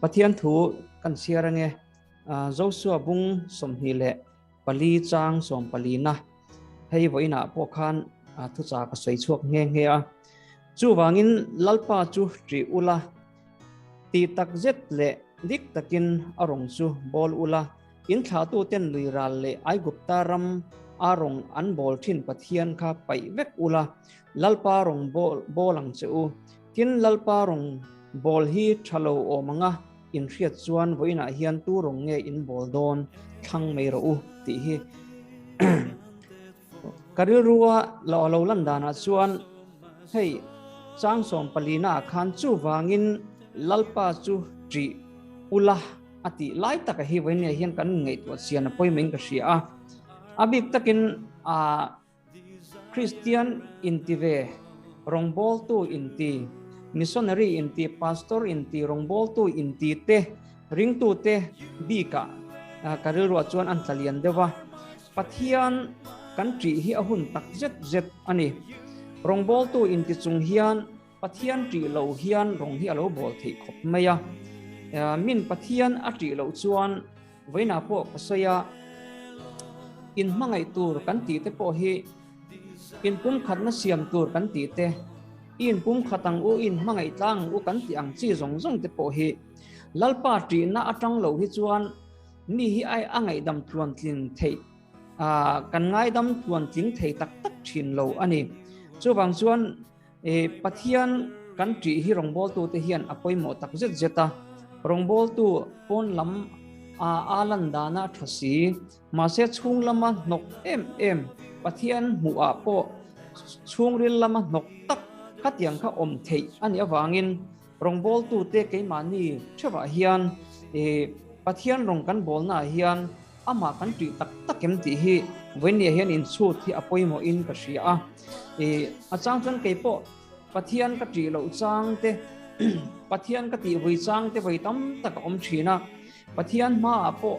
pathian thu kan siar nge Joshua bung som hi le pali chang som pali na hei voina po khan thu cha ka sei chuak nge nge a chu wangin lalpa chu tri ula ti tak zet le dik takin arong chu bol ula in thla tu ten lui ral le ai gupta ram arong an bol thin pathian kha pai vek ula lalpa rong bolang chu tin lalpa rong bol hi thalo o manga in riat chuan voina hian tu rong nge in bol don thang mei ro ti hi karil ruwa lo landana chuan hei chang som palina khan chu wangin lalpa chu tri ula ati lai taka hi voina hian kan ngei to sian poi meng ka ria abik takin Christian intive rongbol tu inti missionary inti pastor inti rongbol tu inti te ring tu te bika karil ro chuan an talian dewa pathian kan tri hi ahun tak zet ani rongbol tu inti chung hian pathian tri lo hian rong hi alo bol thei khop maya min pathian a tri lo chuan voina po pasaya in mangai tur kan ti te po hi in pum khat na siam tur kan ti te in pum khatang u in mangai tlang u kan ti ang chi zong te po hi lalpa tri na atang lo hi chuan ni hi ai angai dam tuan tlin thei kan ngai dam tuan tlin thei tak thin lo ani chu wang chuan pathian kan tri hi rongbol tu te hian apoi mo tak zeta rongbol tu pon lam alan dana thasi ma se chung lama nok em pathian mu a po chung ril lama nok tak khatiang kha om thei ani awangin rongbol tu te ke mani thewa hian pathian rong kan bol na hian ama kan tri tak kem ti hi when ye hian in chu thi apoi mo in ka ria a chang chon ke po pathian ka tri lo chang te pathian ka ti voi chang te voi tam tak om thina pathian ma po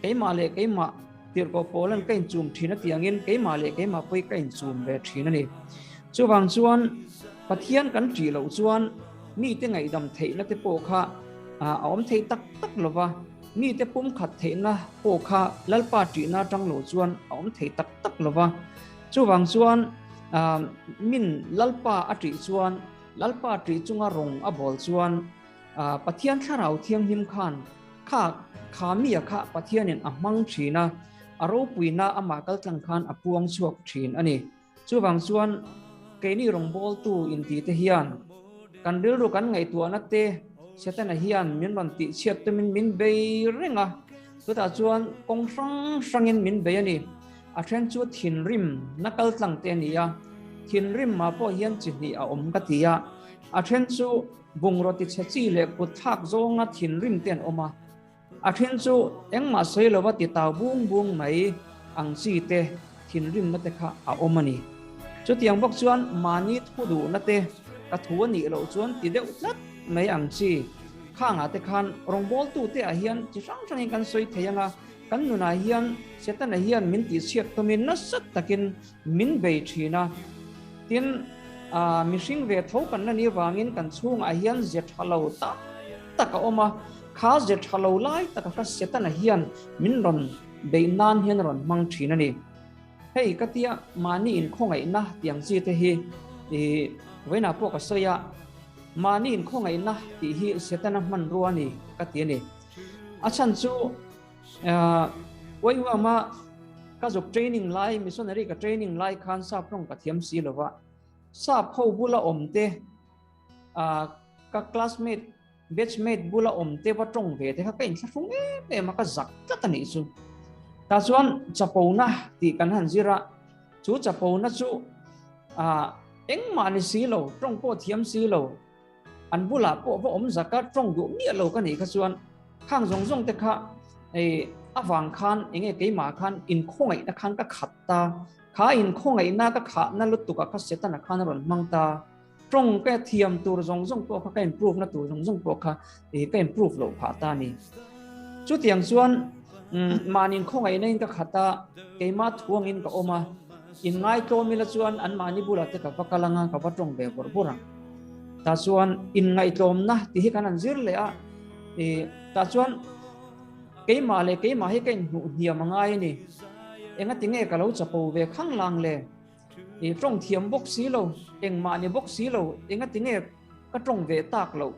keima le keima tir ko polan kain chum thina tiangin keima le keima poi kain chum ve thina ni chuwang chuan pathian kan tri lo chuan mi te ngai dam theina te po kha om thei tak lova mi te pum khat theina po kha lalpa tri na tang lo chuan om thei tak lova chuwang chuan min lalpa atri chuan lalpa tri chunga rong a bol chuan pathian tharau thiang him khan kha mi kha pathianin amang thina aro puina ama kal tlang khan apuang chuak thin ani chuwang chuan keini rongbol tu inti te hian kan ril ru kan ngai tuana te setana hian min ron ti chiat te min bei renga tuta chuan kong sangin min bei ani a then chu thin rim nakal tlang te nia thin rim ma po hian chi ni a om ka tia a then chu bungroti chechi le ku thak zonga thin rim ten oma a then chu engma soilowa ti taw bung mai ang chi te thin rim na te kha a omani chu tiang bok chuan mani thudu na te ka thuani lo chuan ti deuh tlat mai ang chi khanga te khan rongbol tu te a hian chi sang kan soi theyanga kan nuna hian setana hian min ti siat to min na sat takin min bei thina tin mishing ve tho kan na ni wangin kan chung a hian zet halo ta taka oma kha zet halo lai taka ka setana hian min ron bei nan hian ron mang thina ni hei katia mani in khongai na tiang chi te hi veina po ka soya mani in khongai na ti hi setana man ruani katia ni achan chu wai wa ma ka jok training lai missionary ka training lai khan sa prong ka thiam si lova sa phau bula omte ka classmate batchmate bula omte wa tong ve te ka kain thung e ma ka zak ta tani chu ta chuan chapona ti kan han zira chu chapona chu eng mani si lo tong po thiam si lo an bula po wa om zaka tong du mi lo ka ni ka chuan khang zong te kha awang khan enge keima khan in khongai na khan ka khatta kha in khongai na ka kha na lutu ka setana khan ron mangta trong ka thiam tur zong po ka improve na tur zong po ka ka improve lo pha ta ni chu tiang chuan manin khongai na in ka khata keima thuang in ka oma in ngai to mila chuan an mani bula te ka pakalanga ka patong be borbura ta chuan in ngai tom na ti hi kan an zir le a ta chuan cái mà hay cái nụ hiểm mà ngay nè em ngắt tiếng nghe cả lâu chập bầu về khăng lang lệ trong thiểm bốc xí lâu em mà nè bốc xí lâu em ngắt tiếng nghe cái trong về tạc lâu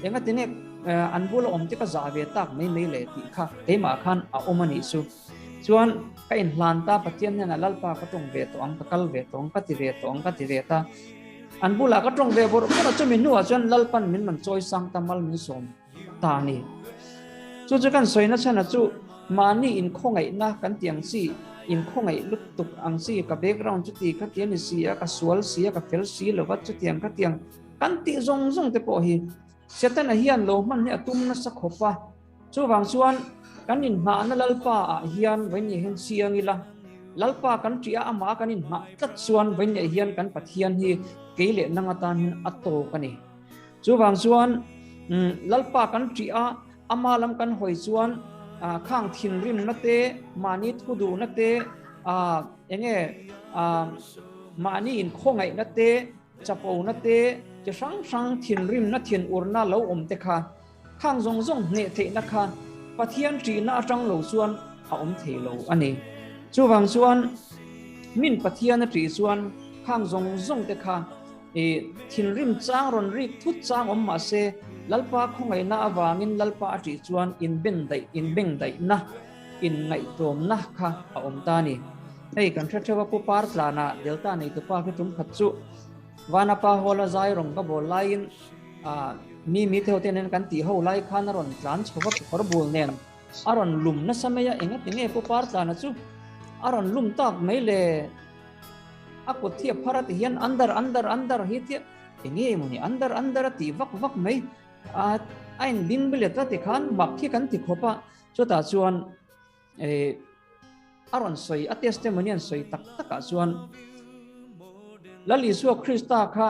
em ngắt tiếng nghe anh bố lâu om tiếc cái giả về tạc mấy lệ thì khác cái mà khan om anh isu chuan cái lan ta bắt tiên là lalpa cái trong về toang cái kal về toang cái ti về ta anh bố là cái trong về bor cái cho mình nuôi chuan lalpan mình choi sang tamal mình som ta nè chú kan soi na chana chú mani in khongai na kan tiang si in khongai luk tuk ang si ka background chu ti ka tian si ka sual si ka fel si lo wat chu tiang ka tiang kan ti zong te po hi setan a hian lo man ne atum na sa khopa chu wang chuan kan in ma na lalpa a hian wen ni hen siang ila lalpa kan tria ama kan in ma tat chuan wen ni hian kan pathian hi keile nanga tan atto kani chu wang chuan lalpa kan tria ama lam kan hoi chuan khang thin rim na te mani thudu na te mani in khongai na te chapo na te che sang thin rim na thin urna lo om te kha khang zong ne the na kha pathian tri na atang lo chuan a om the lo ani chu wang chuan min pathian na tri chuan khang zong te kha thin rim chang ron ri thut chang om ma se lalpa khongai na awangin lalpa ati chuan in beng dai na in ngai tom na kha a om ta ni hei kan threwa pu par plana delta nei tu pa ki tum khat chu wana pa hola zai rong ka bol lain mi theo ten kan ti ho lai khan ron tlan chhawak khor bul nen aron lum na sameya enga tinge pu par plana chu aron lum tak mai le akut thia pharat hian andar hi thia enge muni andar ti vak mai ain bing bile ta ti khan mak khi kan ti khopa chu ta chuan aron soi a testimonian soi tak ka chuan lali su krista kha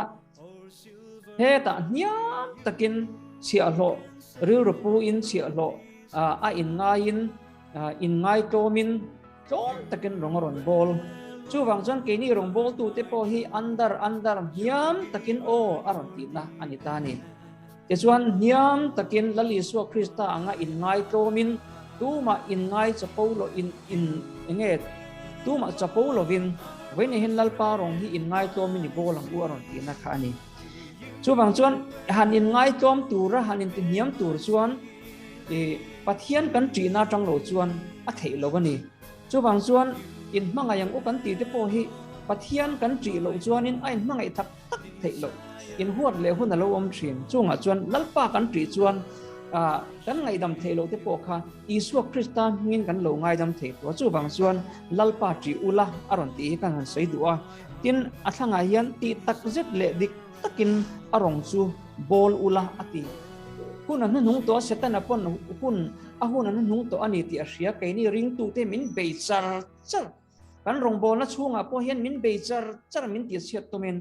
he ta hiam takin sia lo ru pu in sia lo a in ngai tomin tom takin rongoron bol chu wang chuan ke ni rong bol tu te po hi andar hiam takin o aron ti na anita ni te chuan hiam takin lali su krista anga in ngai tomin tuma in ngai chapolo in enge tuma chapolo vin wen hin lalpa rong hi in ngai tomin ni bolang u aron ti na kha ni chu wang chuan han in ngai tom tura han in ti hiam tur chuan pathian kan tri na tang lo chuan a thei lo ni chu wang chuan in mangai yang u kan ti te po hi pathian kan tri lo chuan in ai mangai thak tak thei lo in huat le hun lo om thin chunga chuan lalpa kan tri chuan kan ngai dam thei lo te po kha isu krista ngin kan lo ngai dam thei to chu wang chuan lalpa tri ula aron ti kan han sei duwa tin athanga hian ti tak zet le dik takin arong chu bol ula ati kun an nung to setan apon kun ahun an nung to ani ti asia kai ni ring tu te min be char kan rong bol na chunga po hian min be char min ti siat to men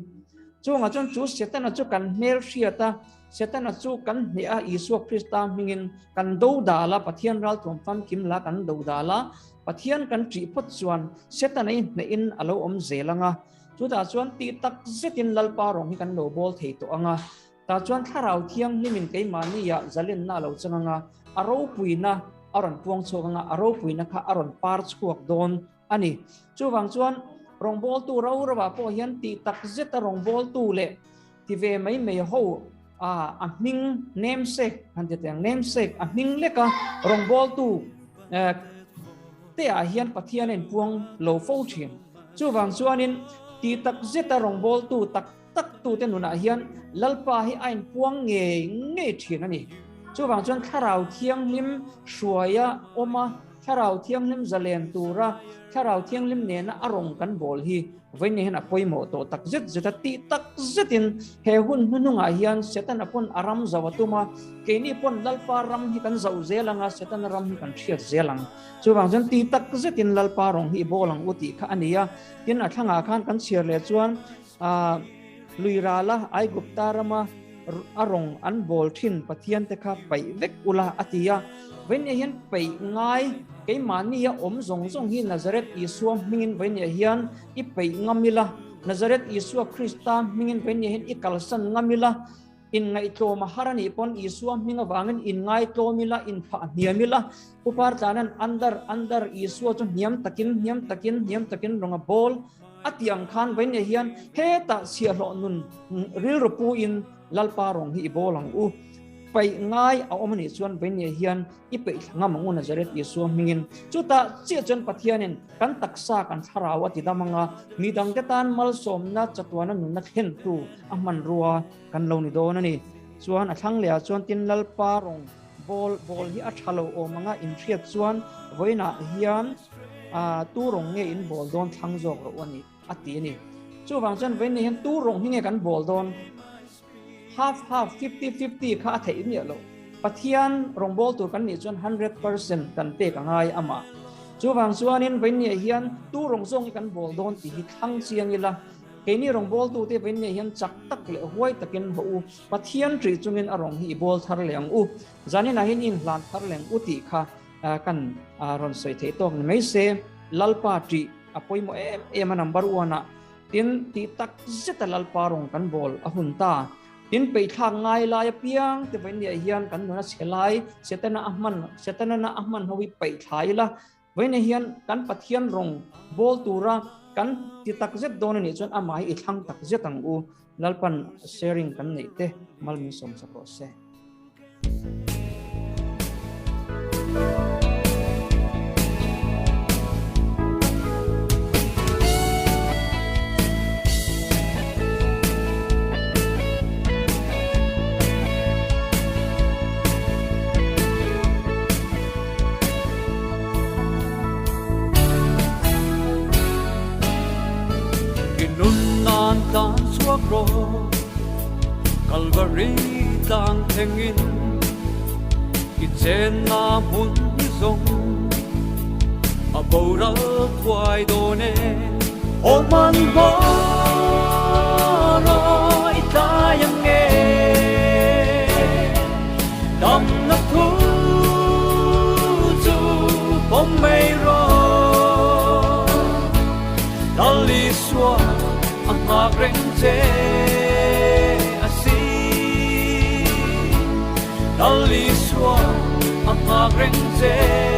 chunga chon chu setan chu kan mel riata setan chu kan ne a isu krista mingin kan do dala pathian ral thom fam kim la kan do dala pathian kan tri phot chuan setan ai ne in alo om zelanga chu da chuan ti tak zetin lalpa rong hi kan lo bol thei to anga ta chuan tharau thiang limin ke mani ya zalin na lo changa aro puina aron puang chokanga aro puina kha aron par chuak don ani chu wang chuan rong bol tu ro rawa po hian ti tak zeta rong bol tu le ti ve mai ho a ming namesake han te tang namesake a ming le ka rong bol tu te a hian pathian en puang lo fo thin chu wang chuan in ti tak zeta rong bol tu tak tu te nuna hian lalpa hi ain puang nge thin ani chu wang chuan tharau thiang lim shuaya oma tharau thiang lim zalen tura tharau thiang lim ne na arong kan bol hi vein ne na poimo to tak zeta ti tak zetin he hun hununga hian setan apon aram zawatuma keni pon lalpa ram hi kan zau zelanga setan ram hi kan thiat zelang chu wang chuan ti tak zetin lalpa rong hi bolang uti kha ania tin a thanga khan kan share le chuan luirala ai gupta rama arong an bol thin pathian te kha pai vek ula atia wen hian pai ngai ke mania om zong hi nazaret isu mingin wen hian i pai ngamila nazaret isu krista mingin wen hian i kalsan ngamila in ngai to maharani pon isuam minga wangin in ngai to mila in pha niamila upar tanan under isu chu niam takin ronga bol atiang khan vain hian he ta sia lo nun ril rupu in lalpa rong hi bolang u pai ngai a omani chuan vain hian i pe ngam ngun nazaret isu mingin chuta chi chon pathianin kan taksa kan tharawa ti damanga midang te tan mal somna chatwana nunna hen tu aman ruwa kan lo ni don ani chuan a thang le chuan tin lalpa rong bol hi a thalo o manga in thiat chuan voina hian tu rong nge in bol don thang jok ro ani ati ni chu wang chan vain hian tu rong hi nge kan bol don half 50-50 kha thei ni lo pathian rong bol tu kan ni chuan 100% kan te ka ngai ama chu wang chuanin vain ni hian tu rong zong kan bol don ti hi thang chiang ila keini rong bol tu te vain ni hian chak tak le huai takin ho u pathian tri chungin arong hi bol thar leng u zani na hin in hlan thar leng u ti kha kan ron soi thei tok ni mai se lalpa tri apoi mo em number 1 na tin ti tak zeta lalpa rong kan bol a hun ta tin pe thang ngai la ya piang te vain ni hian kan na selai setana na ahman howi pe thai la vain ni hian kan pathian rong bol tura kan ti tak zet don ni chon amai i thang tak zet ang u lalpan sharing kan nei te malmi som sa ko se tan suak ro Calvary tang thengin kitchen na mun zong abora kwai done oman bo noi tayang nge dam na thu chu bom mei ro dali swa ang reng che asi dali swa ang reng che